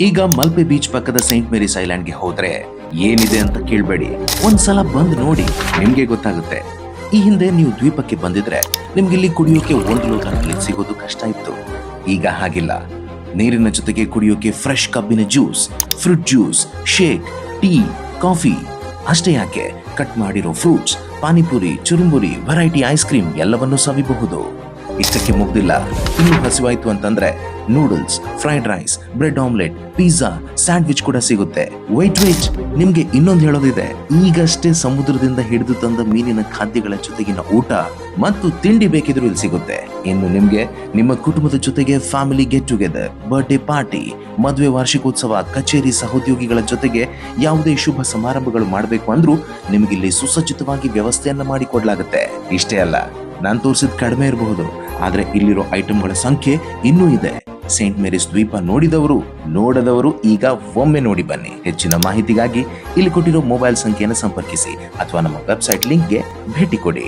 ಈಗ ಮಲ್ಪೆ ಬೀಚ್ ಪಕ್ಕದ Saint Mary's ಐಲ್ಯಾಂಡ್ಗೆ ಹೋದ್ರೆ ಏನಿದೆ ಅಂತ ಕೇಳ್ಬೇಡಿ, ಒಂದ್ಸಲ ಬಂದ್ ನೋಡಿ, ನಿಮ್ಗೆ ಗೊತ್ತಾಗುತ್ತೆ. ಈ ಹಿಂದೆ ನೀವು ದ್ವೀಪಕ್ಕೆ ಬಂದಿದ್ರೆ ನಿಮ್ಗೆ ಇಲ್ಲಿ ಕುಡಿಯೋಕೆ ಒಂದು ಲೋಟ ನೀರು ಸಿಗೋದು ಕಷ್ಟ ಇತ್ತು. ಈಗ ಹಾಗಿಲ್ಲ. ನೀರಿನ ಜೊತೆಗೆ ಕುಡಿಯೋಕೆ ಫ್ರೆಶ್ ಕಬ್ಬಿನ juice, fruit juice, shake, tea, coffee. ಅಷ್ಟೇ ಯಾಕೆ, ಕಟ್ ಮಾಡಿರೋ fruits, panipuri, churumuri, variety ice cream ಎಲ್ಲವನ್ನೂ ಸವಿಬಹುದು. ಇಷ್ಟಕ್ಕೆ ಮುಗ್ದಿಲ್ಲ. ಇನ್ನು ಹಸಿವಾಯ್ತು ಅಂತಂದ್ರೆ noodles, fried rice, bread omelette, pizza, sandwich ಕೂಡ ಸಿಗುತ್ತೆ. ವೈಟ್ ನಿಮ್ಗೆ ಇನ್ನೊಂದು ಹೇಳೋದಿದೆ. ಈಗಷ್ಟೇ ಸಮುದ್ರದಿಂದ ಹಿಡಿದು ತಂದ ಮೀನಿನ ಖಾದ್ಯಗಳ ಜೊತೆಗಿನ ಊಟ ಮತ್ತು ತಿಂಡಿ ಬೇಕಿದ್ರು ಇಲ್ಲಿ ಸಿಗುತ್ತೆ. ಇನ್ನು ನಿಮ್ಗೆ ನಿಮ್ಮ ಕುಟುಂಬದ ಜೊತೆಗೆ family get together, birthday party, ಮದುವೆ, ವಾರ್ಷಿಕೋತ್ಸವ, ಕಚೇರಿ, ಸಹೋದ್ಯೋಗಿಗಳ ಜೊತೆಗೆ ಯಾವುದೇ ಶುಭ ಸಮಾರಂಭಗಳು ಮಾಡಬೇಕು ಅಂದ್ರೂ ನಿಮ್ಗಿಲ್ಲಿ ಸುಸಜ್ಜಿತವಾಗಿ ವ್ಯವಸ್ಥೆಯನ್ನ ಮಾಡಿಕೊಡ್ಲಾಗುತ್ತೆ. ಇಷ್ಟೇ ಅಲ್ಲ, ನಾನ್ ತೋರಿಸಿದ ಕಡಿಮೆ ಇರಬಹುದು, ಆದ್ರೆ ಇಲ್ಲಿರೋ ಐಟಮ್ಗಳ ಸಂಖ್ಯೆ ಇನ್ನೂ ಇದೆ. ಸೈಂಟ್ ಮೇರಿಸ್ ದ್ವೀಪ ನೋಡದವರು ಈಗ ಒಮ್ಮೆ ನೋಡಿ ಬನ್ನಿ. ಹೆಚ್ಚಿನ ಮಾಹಿತಿಗಾಗಿ ಇಲ್ಲಿ ಕೊಟ್ಟಿರೋ ಮೊಬೈಲ್ ಸಂಖ್ಯೆಯನ್ನು ಸಂಪರ್ಕಿಸಿ ಅಥವಾ ನಮ್ಮ ವೆಬ್ಸೈಟ್ ಲಿಂಕ್ಗೆ ಭೇಟಿ ಕೊಡಿ.